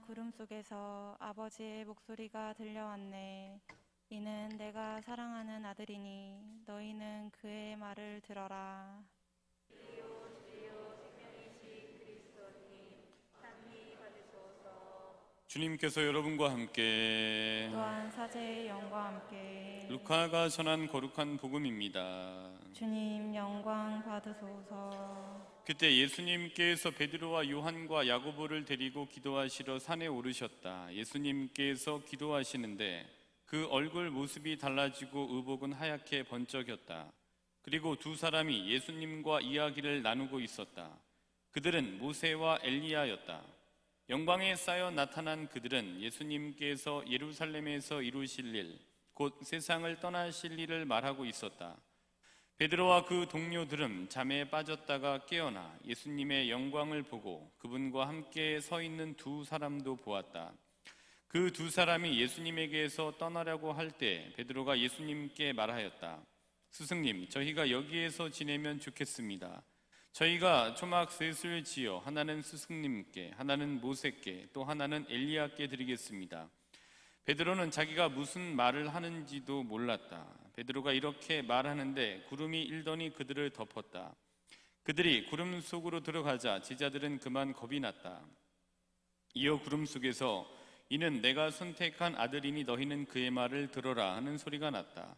구름 속에서 아버지의 목소리가 들려왔네. 이는 내가 사랑하는 아들이니 너희는 그의 말을 들어라. 주님께서 여러분과 함께 또한 사제의 영과 함께 루카가 전한 거룩한 복음입니다. 주님 영광 받으소서. 그때 예수님께서 베드로와 요한과 야고보를 데리고 기도하시러 산에 오르셨다. 예수님께서 기도하시는데 그 얼굴 모습이 달라지고 의복은 하얗게 번쩍였다. 그리고 두 사람이 예수님과 이야기를 나누고 있었다. 그들은 모세와 엘리야였다. 영광에 쌓여 나타난 그들은 예수님께서 예루살렘에서 이루실 일, 곧 세상을 떠나실 일을 말하고 있었다. 베드로와 그 동료들은 잠에 빠졌다가 깨어나 예수님의 영광을 보고 그분과 함께 서 있는 두 사람도 보았다. 그 두 사람이 예수님에게서 떠나려고 할 때 베드로가 예수님께 말하였다. 스승님, 저희가 여기에서 지내면 좋겠습니다. 저희가 초막 셋을 지어 하나는 스승님께, 하나는 모세께, 또 하나는 엘리야께 드리겠습니다. 베드로는 자기가 무슨 말을 하는지도 몰랐다. 베드로가 이렇게 말하는데 구름이 일더니 그들을 덮었다. 그들이 구름 속으로 들어가자 제자들은 그만 겁이 났다. 이어 구름 속에서 이는 내가 선택한 아들이니 너희는 그의 말을 들어라 하는 소리가 났다.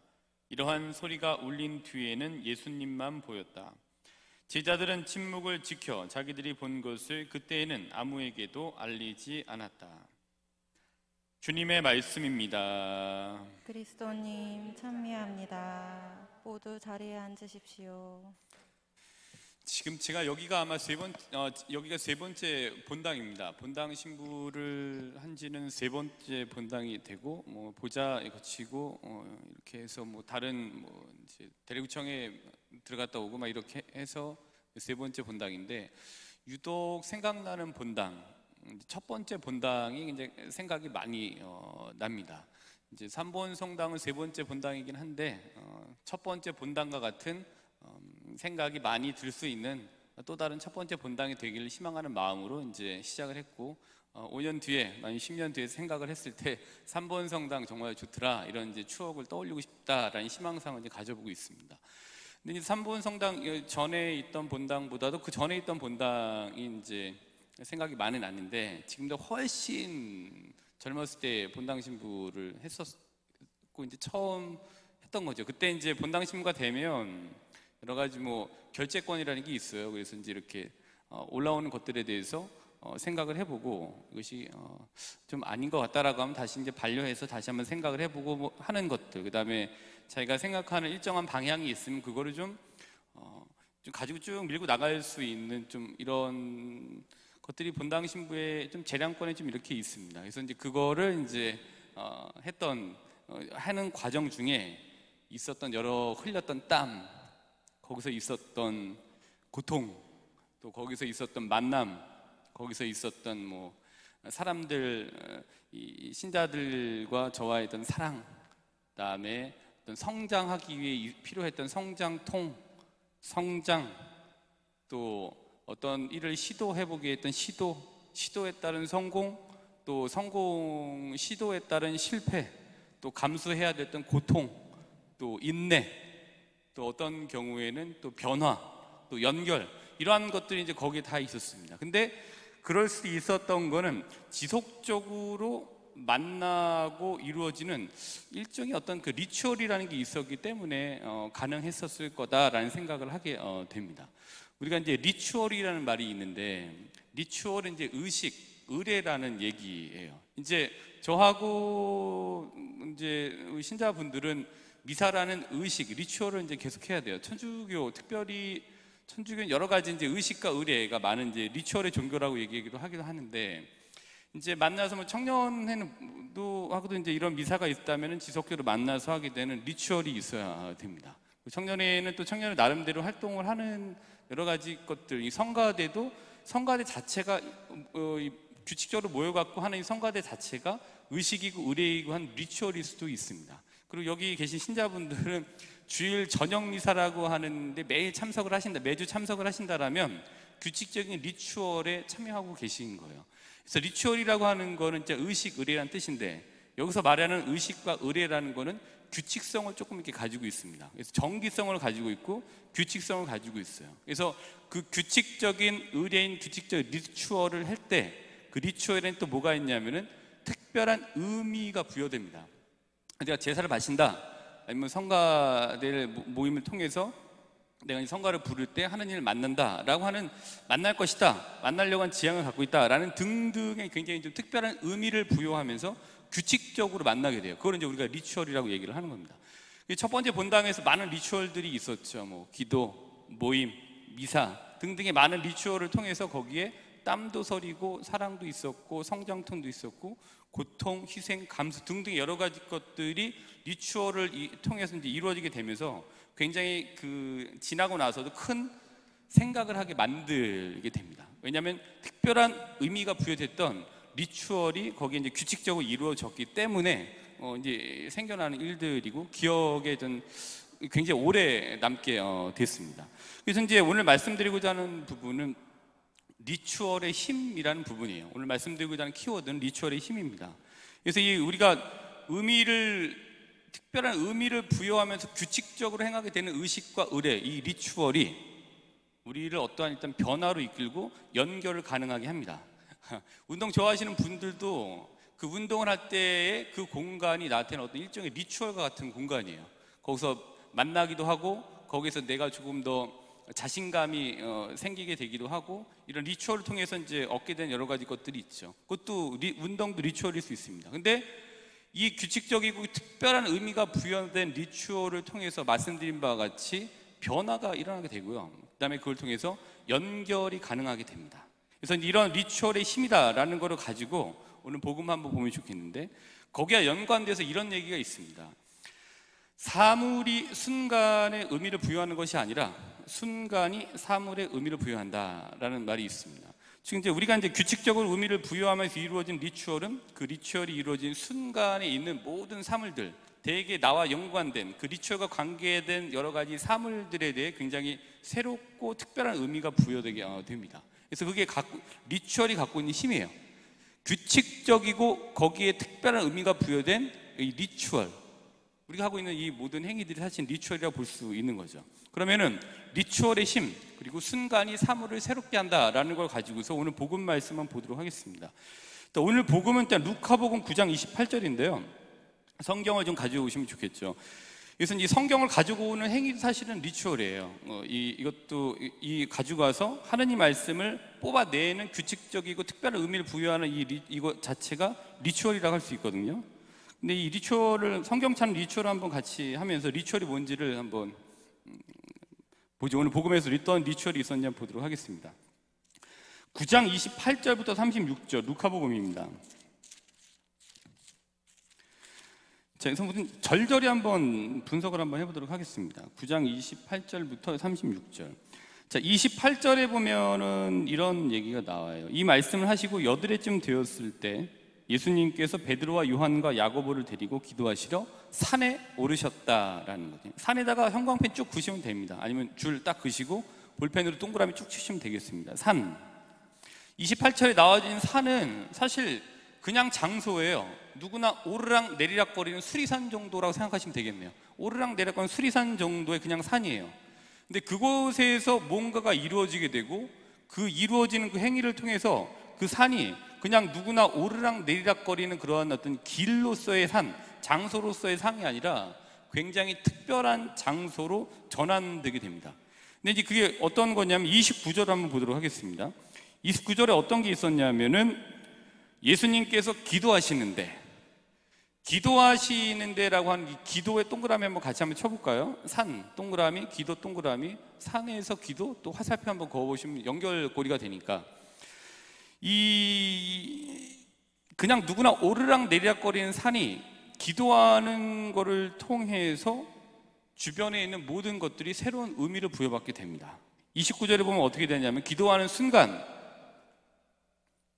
이러한 소리가 울린 뒤에는 예수님만 보였다. 제자들은 침묵을 지켜 자기들이 본 것을 그때에는 아무에게도 알리지 않았다. 주님의 말씀입니다. 그리스도님 찬미합니다. 모두 자리에 앉으십시오. 지금 제가 여기가 아마 여기가 세 번째 본당입니다. 본당 신부를 한 지는 세 번째 본당이 되고, 보좌 거치고, 이렇게 해서 다른 이제 대리구청에 들어갔다 오고 막 이렇게 해서 세 번째 본당인데, 유독 생각나는 본당, 첫 번째 본당이 이제 생각이 많이 납니다. 이제 3번 성당은 세 번째 본당이긴 한데, 첫 번째 본당과 같은 생각이 많이 들 수 있는 또 다른 첫 번째 본당이 되기를 희망하는 마음으로 이제 시작을 했고, 5년 뒤에, 아니 10년 뒤에 생각을 했을 때 3번 성당 정말 좋더라, 이런 이제 추억을 떠올리고 싶다라는 희망상을 이제 가져보고 있습니다. 근데 이제 3번 성당 전에 있던 본당보다도 그 전에 있던 본당이 이제 생각이 많이 났는데, 지금도 훨씬 젊었을 때 본당 신부를 했었고 이제 처음 했던 거죠. 그때 이제 본당 신부가 되면 여러 가지 결재권이라는 게 있어요. 그래서 이제 이렇게 올라오는 것들에 대해서 생각을 해보고, 이것이 좀 아닌 것 같다라고 하면 다시 이제 반려해서 다시 한번 생각을 해보고 하는 것들, 그 다음에 자기가 생각하는 일정한 방향이 있으면 그거를 좀 가지고 쭉 밀고 나갈 수 있는 좀 이런 것들이 본당 신부의 좀 재량권에 좀 이렇게 있습니다. 그래서 이제 그거를 이제 하는 과정 중에 있었던 여러 흘렸던 땀, 거기서 있었던 고통, 또 거기서 있었던 만남, 거기서 있었던 사람들, 이 신자들과 저와의 어떤 사랑, 그다음에 어떤 성장하기 위해 필요했던 성장통, 성장, 또 어떤 일을 시도해보기에 했던 시도에 따른 성공, 또 성공 시도에 따른 실패, 또 감수해야 됐던 고통, 또 인내, 또 어떤 경우에는 또 변화, 또 연결, 이러한 것들이 이제 거기에 다 있었습니다. 근데 그럴 수 있었던 거는 지속적으로 만나고 이루어지는 일종의 어떤 그 리추얼이라는 게 있었기 때문에 가능했었을 거다라는 생각을 하게 됩니다. 우리가 이제 리추얼이라는 말이 있는데, 리추얼은 이제 의례라는 얘기예요. 이제 저하고 이제 신자분들은 미사라는 의식, 리추얼을 이제 계속해야 돼요. 특별히 천주교는 여러 가지 이제 의식과 의례가 많은 이제 리추얼의 종교라고 얘기하기도 하기도 하는데, 이제 만나서 청년회도 하고도 이제 이런 미사가 있다면 지속적으로 만나서 하게 되는 리추얼이 있어야 됩니다. 청년회는 또 청년의 나름대로 활동을 하는 여러 가지 것들, 이 성가대도 성가대 자체가 규칙적으로 모여갖고 하는 이 성가대 자체가 의식이고 의례이고 한 리추얼일 수도 있습니다. 그리고 여기 계신 신자분들은 주일 저녁 미사라고 하는데 매주 참석을 하신다라면 규칙적인 리추얼에 참여하고 계신 거예요. 그래서 리추얼이라고 하는 거는 진짜 의식, 의례라는 뜻인데, 여기서 말하는 의식과 의례라는 거는 규칙성을 조금 이렇게 가지고 있습니다. 그래서 정기성을 가지고 있고 규칙성을 가지고 있어요. 그래서 그 규칙적인 의례인 규칙적인 리추얼을 할 때 그 리추얼에는 또 뭐가 있냐면은 특별한 의미가 부여됩니다. 내가 제사를 바친다, 아니면 성가대 모임을 통해서 내가 이 성가를 부를 때 하느님을 만난다라고 하는, 만날 것이다, 만나려고 하는 지향을 갖고 있다라는 등등의 굉장히 좀 특별한 의미를 부여하면서 규칙적으로 만나게 돼요. 그걸 이제 우리가 리추얼이라고 얘기를 하는 겁니다. 첫 번째 본당에서 많은 리추얼들이 있었죠. 뭐 기도, 모임, 미사 등등의 많은 리추얼을 통해서 거기에 땀도 서리고 사랑도 있었고 성장통도 있었고 고통, 희생, 감수 등등 여러 가지 것들이 리추얼을 통해서 이제 이루어지게 되면서 굉장히 그 지나고 나서도 큰 생각을 하게 만들게 됩니다. 왜냐하면 특별한 의미가 부여됐던 리추얼이 거기에 이제 규칙적으로 이루어졌기 때문에 이제 생겨나는 일들이고 기억에 좀 굉장히 오래 남게 됐습니다. 그래서 이제 오늘 말씀드리고자 하는 부분은 리추얼의 힘이라는 부분이에요. 오늘 말씀드리고자 하는 키워드는 리추얼의 힘입니다. 그래서 이 우리가 특별한 의미를 부여하면서 규칙적으로 행하게 되는 의식과 의례, 이 리추얼이 우리를 어떠한 일단 변화로 이끌고 연결을 가능하게 합니다. 운동 좋아하시는 분들도 그 운동을 할 때의 그 공간이 나한테는 어떤 일종의 리추얼과 같은 공간이에요. 거기서 만나기도 하고 거기서 내가 조금 더 자신감이 생기게 되기도 하고, 이런 리추얼을 통해서 이제 얻게 된 여러 가지 것들이 있죠. 그것도 운동도 리추얼일 수 있습니다. 근데 이 규칙적이고 특별한 의미가 부여된 리추얼을 통해서 말씀드린 바와 같이 변화가 일어나게 되고요. 그다음에 그걸 통해서 연결이 가능하게 됩니다. 그래서 이런 리추얼의 힘이다라는 거를 가지고 오늘 복음 한번 보면 좋겠는데, 거기와 연관돼서 이런 얘기가 있습니다. 사물이 순간의 의미를 부여하는 것이 아니라 순간이 사물의 의미를 부여한다라는 말이 있습니다. 지금 이제 우리가 이제 규칙적으로 의미를 부여하면서 이루어진 리추얼은 그 리추얼이 이루어진 순간에 있는 모든 사물들, 대개 나와 연관된 그 리추얼과 관계된 여러 가지 사물들에 대해 굉장히 새롭고 특별한 의미가 부여되게 됩니다. 그래서 그게 리추얼이 갖고 있는 힘이에요. 규칙적이고 거기에 특별한 의미가 부여된 이 리추얼, 우리가 하고 있는 이 모든 행위들이 사실 리추얼이라고 볼 수 있는 거죠. 그러면은 리추얼의 힘, 그리고 순간이 사물을 새롭게 한다라는 걸 가지고서 오늘 복음 말씀만 보도록 하겠습니다. 오늘 복음은 일단 루카복음 9장 28절인데요. 성경을 좀 가지고 오시면 좋겠죠. 그래서 이 성경을 가지고 오는 행위도 사실은 리추얼이에요. 이것도 가지고 와서 하느님 말씀을 뽑아내는 규칙적이고 특별한 의미를 부여하는 이것 자체가 리추얼이라고 할 수 있거든요. 근데 이 리추얼을, 성경찬 리추얼을 한번 같이 하면서 리추얼이 뭔지를 한번 보죠. 오늘 복음에서 어떤 리추얼이 있었냐 보도록 하겠습니다. 9장 28절부터 36절 루카복음입니다. 자, 그래서 무슨 절절히 한번 분석을 한번 해보도록 하겠습니다. 9장 28절부터 36절. 자, 28절에 보면은 이런 얘기가 나와요. 이 말씀을 하시고 여드레쯤 되었을 때 예수님께서 베드로와 요한과 야고보를 데리고 기도하시러 산에 오르셨다라는 거죠. 산에다가 형광펜 쭉 그시면 됩니다. 아니면 줄 딱 그시고 볼펜으로 동그라미 쭉 치시면 되겠습니다. 산. 28절에 나와진 산은 사실 그냥 장소예요. 누구나 오르락 내리락 거리는 수리산 정도라고 생각하시면 되겠네요. 오르락 내리락 거리는 수리산 정도의 그냥 산이에요. 근데 그곳에서 뭔가가 이루어지게 되고, 그 이루어지는 그 행위를 통해서 그 산이 그냥 누구나 오르락 내리락 거리는 그러한 어떤 길로서의 산, 장소로서의 산이 아니라 굉장히 특별한 장소로 전환되게 됩니다. 근데 이제 그게 어떤 거냐면 29절 한번 보도록 하겠습니다. 29절에 어떤 게 있었냐면은 예수님께서 기도하시는데라고 하는 이 기도의 동그라미 한번 같이 한번 쳐볼까요? 산, 동그라미, 기도, 동그라미. 산에서 기도, 또 화살표 한번 그어보시면 연결고리가 되니까, 그냥 누구나 오르락 내리락 거리는 산이 기도하는 거를 통해서 주변에 있는 모든 것들이 새로운 의미를 부여받게 됩니다. 29절에 보면 어떻게 되냐면 기도하는 순간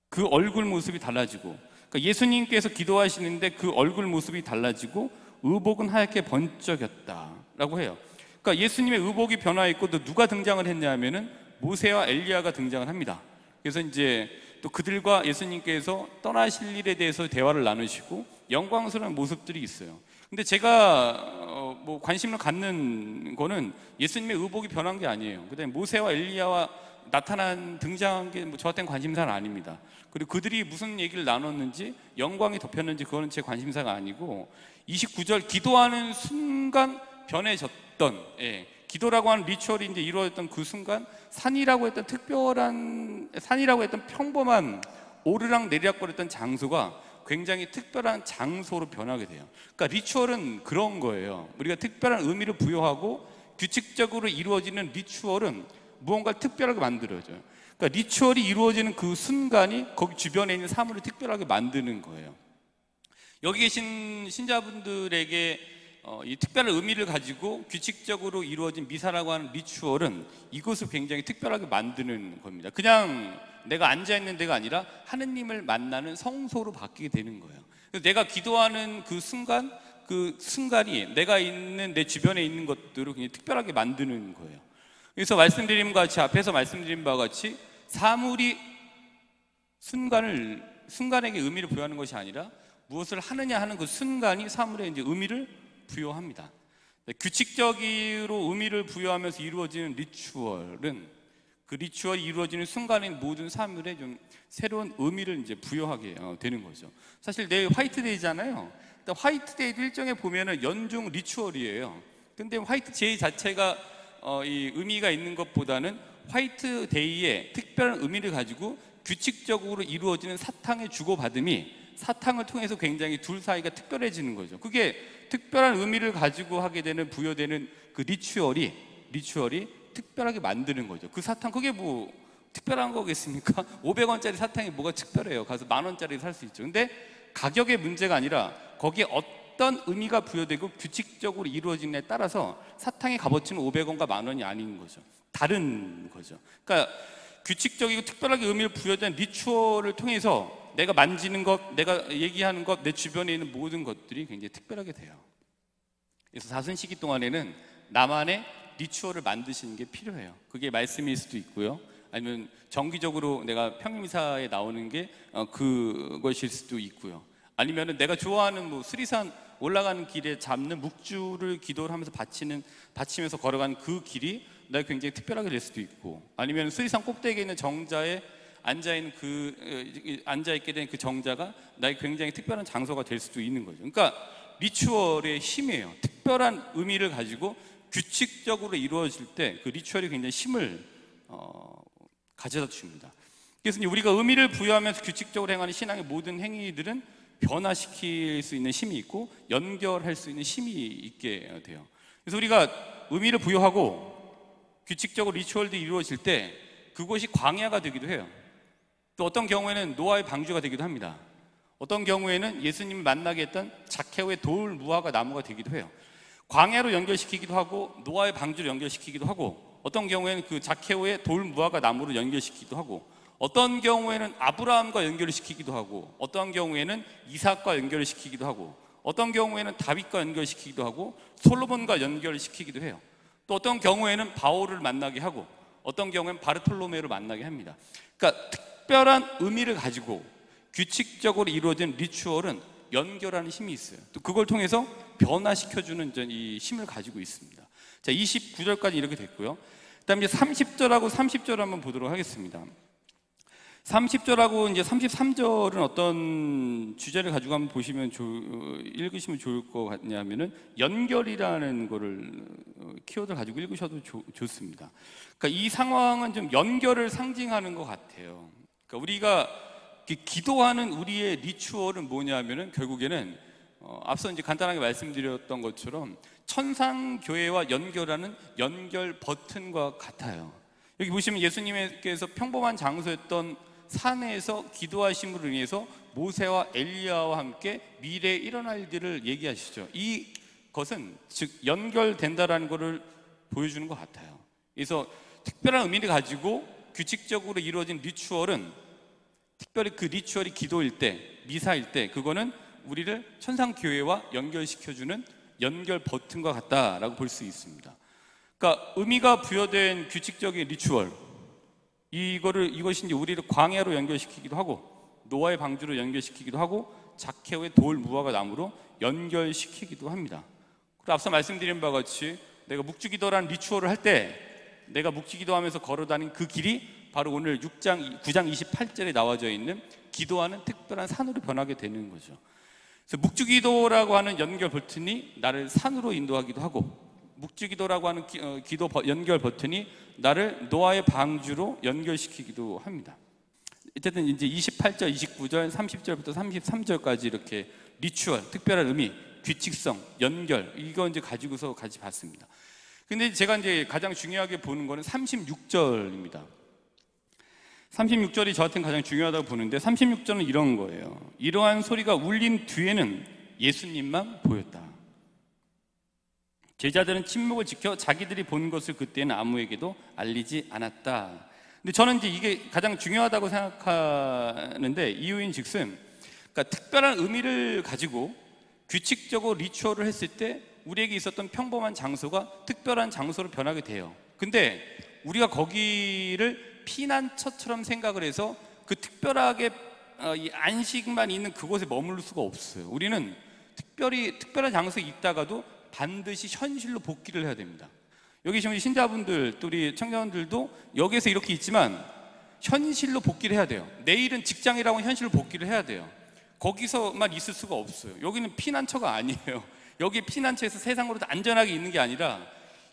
그 얼굴 모습이 달라지고, 그러니까 예수님께서 기도하시는데 그 얼굴 모습이 달라지고 의복은 하얗게 번쩍였다라고 해요. 그러니까 예수님의 의복이 변화했고 또 누가 등장을 했냐면은 모세와 엘리야가 등장을 합니다. 그래서 이제 또 그들과 예수님께서 떠나실 일에 대해서 대화를 나누시고 영광스러운 모습들이 있어요. 근데 제가 뭐 관심을 갖는 거는 예수님의 의복이 변한 게 아니에요. 그다음에 모세와 엘리야와 나타난 등장한 게 뭐 저한테는 관심사는 아닙니다. 그리고 그들이 무슨 얘기를 나눴는지 영광이 덮였는지 그거는 제 관심사가 아니고 29절 기도하는 순간 변해졌던 기도라고 하는 리추얼이 이제 이루어졌던 그 순간 산이라고 했던 평범한 오르락 내리락거렸던 장소가 굉장히 특별한 장소로 변하게 돼요. 그러니까 리추얼은 그런 거예요. 우리가 특별한 의미를 부여하고 규칙적으로 이루어지는 리추얼은 무언가를 특별하게 만들어줘요. 그러니까 리추얼이 이루어지는 그 순간이 거기 주변에 있는 사물을 특별하게 만드는 거예요. 여기 계신 신자분들에게 이 특별한 의미를 가지고 규칙적으로 이루어진 미사라고 하는 리추얼은 이것을 굉장히 특별하게 만드는 겁니다. 그냥 내가 앉아있는 데가 아니라 하느님을 만나는 성소로 바뀌게 되는 거예요. 그래서 내가 기도하는 그 순간이 내가 있는 내 주변에 있는 것들을 굉장히 특별하게 만드는 거예요. 그래서 앞에서 말씀드린 바와 같이 사물이 순간에게 의미를 부여하는 것이 아니라 무엇을 하느냐 하는 그 순간이 사물에 이제 의미를 부여합니다. 규칙적으로 의미를 부여하면서 이루어지는 리추얼은 그 리추얼이 이루어지는 순간에 모든 사물에 좀 새로운 의미를 이제 부여하게 되는 거죠. 사실 내일 화이트데이잖아요. 화이트데이도 일정에 보면은 연중 리추얼이에요. 근데 화이트데이 자체가 이 의미가 있는 것보다는 화이트데이에 특별한 의미를 가지고 규칙적으로 이루어지는 사탕의 주고받음이 사탕을 통해서 굉장히 둘 사이가 특별해지는 거죠. 그게 특별한 의미를 가지고 하게 되는 부여되는 그 리추얼이 특별하게 만드는 거죠. 그 사탕 그게 뭐 특별한 거겠습니까? 500원짜리 사탕이 뭐가 특별해요? 가서 10,000원짜리 살 수 있죠. 근데 가격의 문제가 아니라 거기에 어떤 의미가 부여되고 규칙적으로 이루어지느냐에 따라서 사탕의 값어치는 500원과 10,000원이 아닌 거죠. 다른 거죠. 그러니까 규칙적이고 특별하게 의미를 부여된 리추얼을 통해서 내가 만지는 것, 내가 얘기하는 것, 내 주변에 있는 모든 것들이 굉장히 특별하게 돼요. 그래서 사순 시기 동안에는 나만의 리추얼을 만드시는 게 필요해요. 그게 말씀일 수도 있고요. 아니면 정기적으로 내가 평일미사에 나오는 게 그것일 수도 있고요. 아니면 내가 좋아하는 뭐 수리산 올라가는 길에 잡는 묵주를 기도를 하면서 바치면서 걸어가는 그 길이 내가 굉장히 특별하게 될 수도 있고, 아니면 수리산 꼭대기에 있는 정자에 앉아있게 된 그 정자가 나의 굉장히 특별한 장소가 될 수도 있는 거죠. 그러니까 리추얼의 힘이에요. 특별한 의미를 가지고 규칙적으로 이루어질 때 그 리추얼이 굉장히 힘을 가져다 줍니다. 그래서 우리가 의미를 부여하면서 규칙적으로 행하는 신앙의 모든 행위들은 변화시킬 수 있는 힘이 있고 연결할 수 있는 힘이 있게 돼요. 그래서 우리가 의미를 부여하고 규칙적으로 리추얼들이 이루어질 때 그것이 광야가 되기도 해요. 또 어떤 경우에는 노아의 방주가 되기도 합니다. 어떤 경우에는 예수님을 만나게 했던 자케오의 돌 무화과 나무가 되기도 해요. 광야로 연결시키기도 하고 노아의 방주로 연결시키기도 하고, 어떤 경우에는 그 자케오의 돌 무화과 나무로 연결시키기도 하고, 어떤 경우에는 아브라함과 연결을 시키기도 하고, 어떤 경우에는 이삭과 연결을 시키기도 하고, 어떤 경우에는 다윗과 연결시키기도 하고, 솔로몬과 연결을 시키기도 해요. 또 어떤 경우에는 바울을 만나게 하고, 어떤 경우에는 바르톨로메를 만나게 합니다. 그러니까 특별한 의미를 가지고 규칙적으로 이루어진 리추얼은 연결하는 힘이 있어요. 또 그걸 통해서 변화시켜주는 이 힘을 가지고 있습니다. 자, 29절까지 이렇게 됐고요. 그 다음에 이제 30절 한번 보도록 하겠습니다. 30절하고 이제 33절은 어떤 주제를 가지고 한번 읽으시면 좋을 것 같냐면은 연결이라는 거를 키워드를 가지고 읽으셔도 좋습니다. 그러니까 이 상황은 좀 연결을 상징하는 것 같아요. 그러니까 우리가 기도하는 우리의 리추얼은 뭐냐면은 결국에는 앞서 이제 간단하게 말씀드렸던 것처럼 천상교회와 연결하는 연결 버튼과 같아요. 여기 보시면 예수님께서 평범한 장소였던 산에서 기도하심으로 인해서 모세와 엘리야와 함께 미래에 일어날 일들을 얘기하시죠. 이것은 즉 연결된다라는 것을 보여주는 것 같아요. 그래서 특별한 의미를 가지고 규칙적으로 이루어진 리추얼은, 특별히 그 리추얼이 기도일 때, 미사일 때, 그거는 우리를 천상교회와 연결시켜주는 연결 버튼과 같다라고 볼 수 있습니다. 그러니까 의미가 부여된 규칙적인 리추얼, 이것이 이제 우리를 광야로 연결시키기도 하고 노아의 방주로 연결시키기도 하고 자케오의 돌 무화과 나무로 연결시키기도 합니다. 그리고 앞서 말씀드린 바와 같이 내가 묵주기도라는 리추얼을 할 때 내가 묵주기도하면서 걸어다닌 그 길이 바로 오늘 9장 28절에 나와져 있는 기도하는 특별한 산으로 변하게 되는 거죠. 그래서 묵주기도라고 하는 연결 버튼이 나를 산으로 인도하기도 하고 묵주기도라고 하는 기도 연결 버튼이 나를 노아의 방주로 연결시키기도 합니다. 어쨌든 이제 28절, 29절, 30절부터 33절까지 이렇게 리추얼, 특별한 의미, 규칙성, 연결 이거 이제 가지고서 같이 봤습니다. 근데 제가 이제 가장 중요하게 보는 거는 36절입니다. 36절이 저한테는 가장 중요하다고 보는데 36절은 이런 거예요. 이러한 소리가 울린 뒤에는 예수님만 보였다. 제자들은 침묵을 지켜 자기들이 본 것을 그때는 아무에게도 알리지 않았다. 근데 저는 이제 이게 가장 중요하다고 생각하는데 이유인 즉슨 그러니까 특별한 의미를 가지고 규칙적으로 리추얼을 했을 때 우리에게 있었던 평범한 장소가 특별한 장소로 변하게 돼요. 근데 우리가 거기를 피난처처럼 생각을 해서 그 특별하게 이 안식만 있는 그곳에 머무를 수가 없어요. 우리는 특별한 장소에 있다가도 반드시 현실로 복귀를 해야 됩니다. 여기 지금 신자분들, 또 우리 청년들도 여기에서 이렇게 있지만 현실로 복귀를 해야 돼요. 내일은 직장이라고 현실로 복귀를 해야 돼요. 거기서만 있을 수가 없어요. 여기는 피난처가 아니에요. 여기 피난처에서 세상으로 안전하게 있는 게 아니라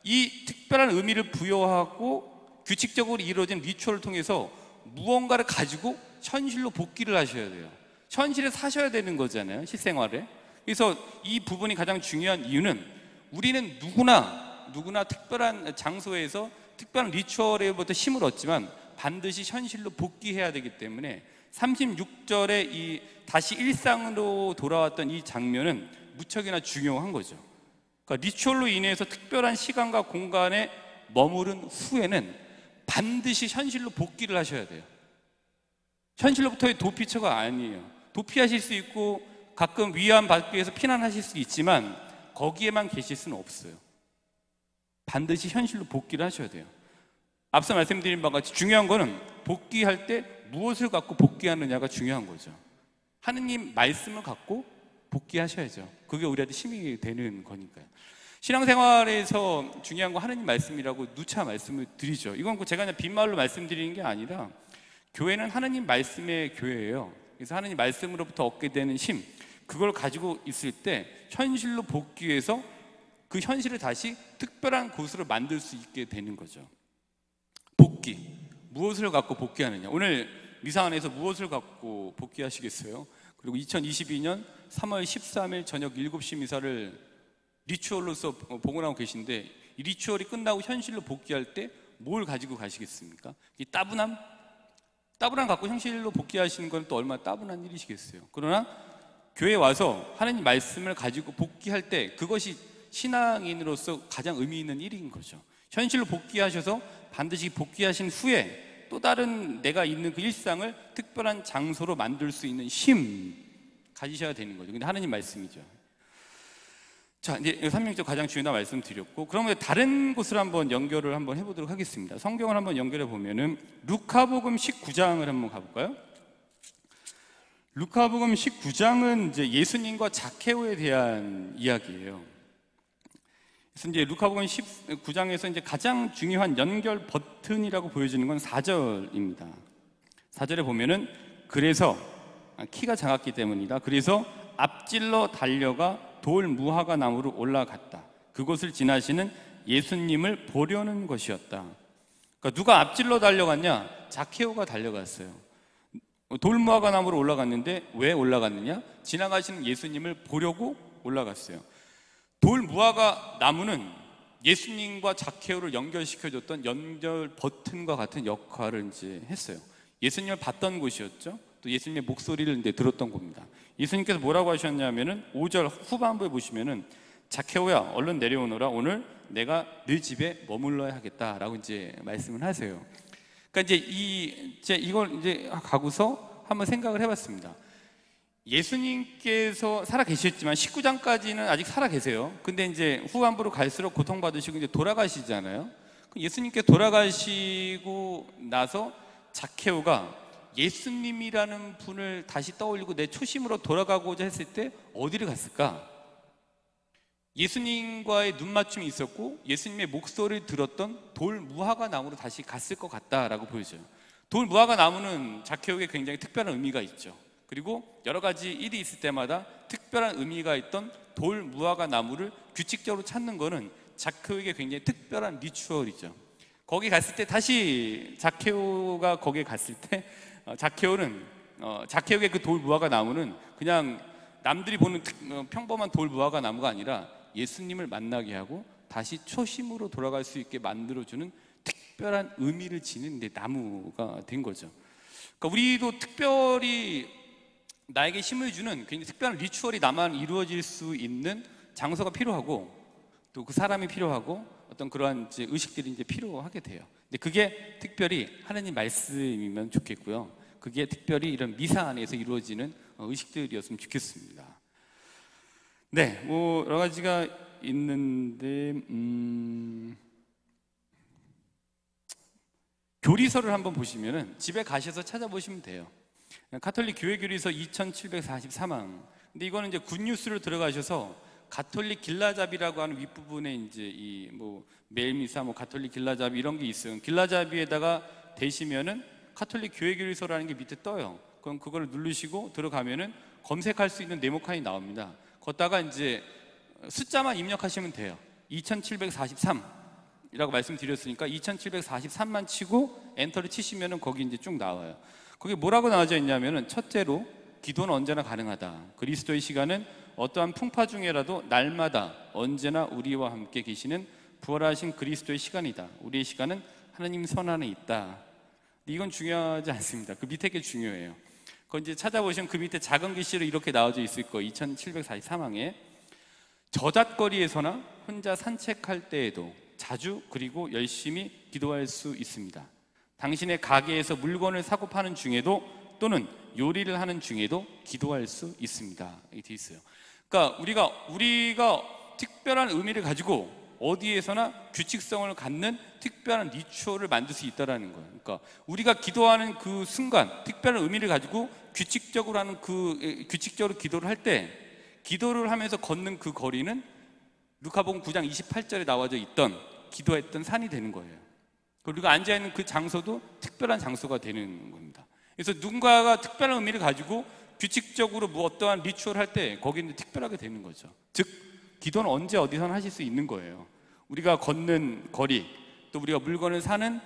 이 특별한 의미를 부여하고 규칙적으로 이루어진 리추얼을 통해서 무언가를 가지고 현실로 복귀를 하셔야 돼요. 현실에 사셔야 되는 거잖아요, 실생활에. 그래서 이 부분이 가장 중요한 이유는 우리는 누구나 특별한 장소에서 특별한 리추얼에부터 힘을 얻지만 반드시 현실로 복귀해야 되기 때문에 36절에 이 다시 일상으로 돌아왔던 이 장면은 무척이나 중요한 거죠. 그러니까 리추얼로 인해서 특별한 시간과 공간에 머무른 후에는 반드시 현실로 복귀를 하셔야 돼요. 현실로부터의 도피처가 아니에요. 도피하실 수 있고 가끔 위안 받기 위해서 피난하실 수 있지만 거기에만 계실 수는 없어요. 반드시 현실로 복귀를 하셔야 돼요. 앞서 말씀드린 바와 같이 중요한 거는 복귀할 때 무엇을 갖고 복귀하느냐가 중요한 거죠. 하느님 말씀을 갖고 복귀하셔야죠. 그게 우리한테 힘이 되는 거니까요. 신앙생활에서 중요한 거 하느님 말씀이라고 누차 말씀을 드리죠. 이건 제가 그냥 빈말로 말씀드리는 게 아니라 교회는 하느님 말씀의 교회예요. 그래서 하느님 말씀으로부터 얻게 되는 힘, 그걸 가지고 있을 때 현실로 복귀해서 그 현실을 다시 특별한 곳으로 만들 수 있게 되는 거죠. 복귀, 무엇을 갖고 복귀하느냐. 오늘 미사 안에서 무엇을 갖고 복귀하시겠어요? 그리고 2022년 3월 13일 저녁 7시 미사를 리추얼로서 복원하고 계신데 이 리추얼이 끝나고 현실로 복귀할 때 뭘 가지고 가시겠습니까? 이 따분함 갖고 현실로 복귀하시는 건 또 얼마나 따분한 일이시겠어요. 그러나 교회에 와서 하나님 말씀을 가지고 복귀할 때 그것이 신앙인으로서 가장 의미 있는 일인 거죠. 현실로 복귀하셔서 반드시 복귀하신 후에 또 다른 내가 있는 그 일상을 특별한 장소로 만들 수 있는 힘 가지셔야 되는 거죠. 근데 하나님 말씀이죠. 자, 이제 3명절 가장 중요한 말씀 드렸고, 그러면 다른 곳을 한번 연결을 한번 해보도록 하겠습니다. 성경을 한번 연결해 보면은 루카복음 19장을 한번 가볼까요? 루카복음 19장은 이제 예수님과 자케오에 대한 이야기예요. 그래서 이제 루카복음 19장에서 이제 가장 중요한 연결 버튼이라고 보여지는 건 4절입니다. 4절에 보면은 그래서 키가 작았기 때문이다. 그래서 앞질러 달려가 돌 무화과 나무로 올라갔다. 그곳을 지나시는 예수님을 보려는 것이었다. 그러니까 누가 앞질러 달려갔냐? 자케오가 달려갔어요. 돌 무화과 나무로 올라갔는데 왜 올라갔느냐? 지나가시는 예수님을 보려고 올라갔어요. 돌 무화과 나무는 예수님과 자케오를 연결시켜줬던 연결 버튼과 같은 역할을 이제 했어요. 예수님을 봤던 곳이었죠. 또 예수님의 목소리를 이제 들었던 겁니다. 예수님께서 뭐라고 하셨냐면은 5절 후반부에 보시면은 자케오야 얼른 내려오너라. 오늘 내가 네 집에 머물러야 하겠다라고 이제 말씀을 하세요. 그러니까 이제 이걸 이제 가고서 한번 생각을 해봤습니다. 예수님께서 살아 계셨지만 19장까지는 아직 살아 계세요. 근데 이제 후반부로 갈수록 고통받으시고 이제 돌아가시잖아요. 예수님께 돌아가시고 나서 자케오가 예수님이라는 분을 다시 떠올리고 내 초심으로 돌아가고자 했을 때 어디를 갔을까? 예수님과의 눈맞춤이 있었고 예수님의 목소리를 들었던 돌 무화과 나무로 다시 갔을 것 같다라고 보여져요. 돌 무화과 나무는 자케오에게 굉장히 특별한 의미가 있죠. 그리고 여러 가지 일이 있을 때마다 특별한 의미가 있던 돌 무화과 나무를 규칙적으로 찾는 거는 자케오에게 굉장히 특별한 리추얼이죠. 거기 갔을 때 다시 자케오가 거기에 갔을 때 자케오에게 그 돌 무화과 나무는 그냥 남들이 보는 평범한 돌 무화과 나무가 아니라 예수님을 만나게 하고 다시 초심으로 돌아갈 수 있게 만들어주는 특별한 의미를 지닌 나무가 된 거죠. 그러니까 우리도 특별히 나에게 힘을 주는 굉장히 특별한 리추얼이 나만 이루어질 수 있는 장소가 필요하고 또 그 사람이 필요하고 어떤 그러한 이제 의식들이 이제 필요하게 돼요. 근데 그게 특별히 하나님 말씀이면 좋겠고요. 그게 특별히 이런 미사 안에서 이루어지는 의식들이었으면 좋겠습니다. 네, 뭐 여러 가지가 있는데 교리서를 한번 보시면은 집에 가셔서 찾아보시면 돼요. 가톨릭 교회 교리서 2743항. 근데 이거는 이제 굿뉴스로 들어가셔서 가톨릭 길라잡이라고 하는 윗부분에 이제 이 뭐 매일미사 뭐 가톨릭 길라잡이 이런 게 있어요. 길라잡이에다가 대시면은 가톨릭 교회 교리서라는 게 밑에 떠요. 그럼 그걸 누르시고 들어가면은 검색할 수 있는 네모칸이 나옵니다. 거기다가 이제 숫자만 입력하시면 돼요. 2743이라고 말씀드렸으니까 2743만 치고 엔터를 치시면은 거기 이제 쭉 나와요. 거기 뭐라고 나와져 있냐면은 첫째로 기도는 언제나 가능하다. 그리스도의 시간은 어떠한 풍파 중에라도 날마다 언제나 우리와 함께 계시는 부활하신 그리스도의 시간이다. 우리의 시간은 하나님 손 안에 있다. 이건 중요하지 않습니다. 그 밑에 게 중요해요. 그거 이제 찾아보시면 그 밑에 작은 글씨로 이렇게 나와져 있을 거예요. 2743항에 저잣거리에서나 혼자 산책할 때에도 자주 그리고 열심히 기도할 수 있습니다. 당신의 가게에서 물건을 사고 파는 중에도 또는 요리를 하는 중에도 기도할 수 있습니다. 이렇게 돼 있어요. 그러니까 우리가 특별한 의미를 가지고 어디에서나 규칙성을 갖는 특별한 리추얼을 만들 수 있다는 거예요. 그러니까 우리가 기도하는 그 순간 특별한 의미를 가지고 규칙적으로 기도를 할 때 기도를 하면서 걷는 그 거리는 루카복음 9장 28절에 나와져 있던 기도했던 산이 되는 거예요. 우리가 앉아있는 그 장소도 특별한 장소가 되는 겁니다. 그래서 누군가가 특별한 의미를 가지고 규칙적으로 뭐 어떠한 리추얼 할 때 거기는 특별하게 되는 거죠. 즉 기도는 언제 어디서나 하실 수 있는 거예요. 우리가 걷는 거리 또 우리가 물건을 사는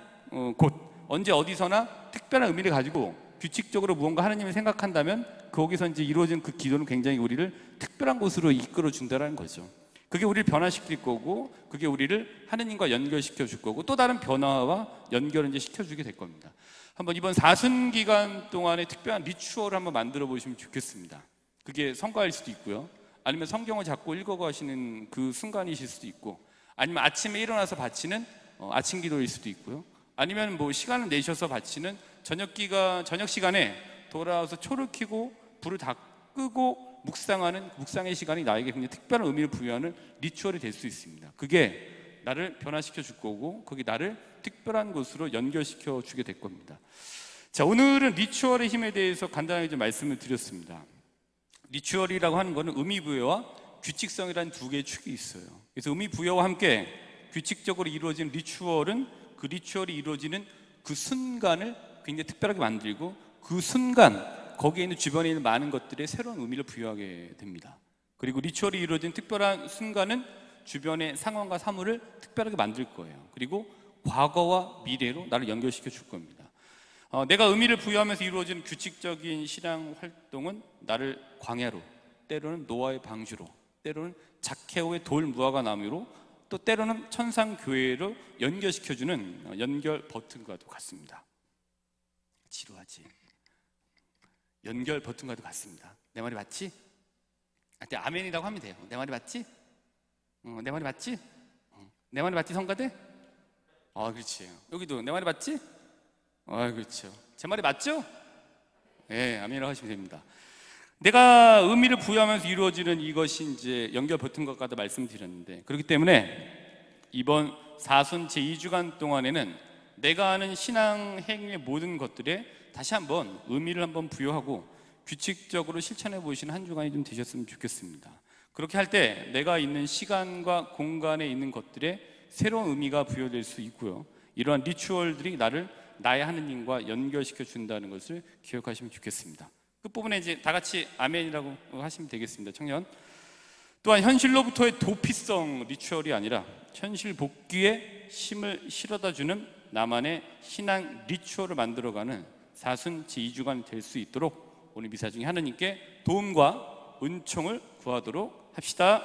곳 언제 어디서나 특별한 의미를 가지고 규칙적으로 무언가 하나님을 생각한다면 거기서 이제 이루어진 그 기도는 굉장히 우리를 특별한 곳으로 이끌어 준다는 거죠. 그게 우리를 변화시킬 거고 그게 우리를 하느님과 연결시켜 줄 거고 또 다른 변화와 연결을 이제 시켜주게 될 겁니다. 한번 이번 사순 기간 동안에 특별한 리추얼을 한번 만들어 보시면 좋겠습니다. 그게 성가일 수도 있고요. 아니면 성경을 자꾸 읽어가시는 그 순간이실 수도 있고 아니면 아침에 일어나서 바치는 아침 기도일 수도 있고요. 아니면 뭐 시간을 내셔서 바치는 저녁 시간에 돌아와서 초를 켜고 불을 다 끄고 묵상하는 묵상의 시간이 나에게 굉장히 특별한 의미를 부여하는 리추얼이 될 수 있습니다. 그게 나를 변화시켜 줄 거고 그게 나를 특별한 곳으로 연결시켜 주게 될 겁니다. 자, 오늘은 리추얼의 힘에 대해서 간단하게 좀 말씀을 드렸습니다. 리추얼이라고 하는 것은 의미 부여와 규칙성이라는 두 개의 축이 있어요. 그래서 의미 부여와 함께 규칙적으로 이루어진 리추얼은 그 리추얼이 이루어지는 그 순간을 굉장히 특별하게 만들고 그 순간 거기에 있는 주변에 있는 많은 것들에 새로운 의미를 부여하게 됩니다. 그리고 리추얼이 이루어진 특별한 순간은 주변의 상황과 사물을 특별하게 만들 거예요. 그리고 과거와 미래로 나를 연결시켜 줄 겁니다. 내가 의미를 부여하면서 이루어진 규칙적인 신앙 활동은 나를 광야로, 때로는 노아의 방주로, 때로는 자케오의 돌 무화과 나무로, 또 때로는 천상교회로 연결시켜주는 연결 버튼과도 같습니다. 지루하지? 연결 버튼과도 같습니다. 내 말이 맞지? 아멘이라고 하면 돼요. 내 말이 맞지? 내 말이 맞지? 내 말이 맞지 성가대? 그렇지. 여기도 내 말이 맞지? 그렇죠. 제 말이 맞죠? 네, 아멘이라고 하시면 됩니다. 내가 의미를 부여하면서 이루어지는 이것이 이제 연결 버튼과도 말씀드렸는데 그렇기 때문에 이번 사순 제2주간 동안에는 내가 아는 신앙 행위의 모든 것들에 다시 한번 의미를 한번 부여하고 규칙적으로 실천해 보시는 한 주간이 좀 되셨으면 좋겠습니다. 그렇게 할 때 내가 있는 시간과 공간에 있는 것들에 새로운 의미가 부여될 수 있고요, 이러한 리추얼들이 나를 나의 하느님과 연결시켜 준다는 것을 기억하시면 좋겠습니다. 끝부분에 이제 다 같이 아멘이라고 하시면 되겠습니다. 청년, 또한 현실로부터의 도피성 리추얼이 아니라 현실 복귀에 힘을 실어다 주는 나만의 신앙 리추얼을 만들어가는 사순 제2주간 될 수 있도록 오늘 미사 중에 하나님께 도움과 은총을 구하도록 합시다.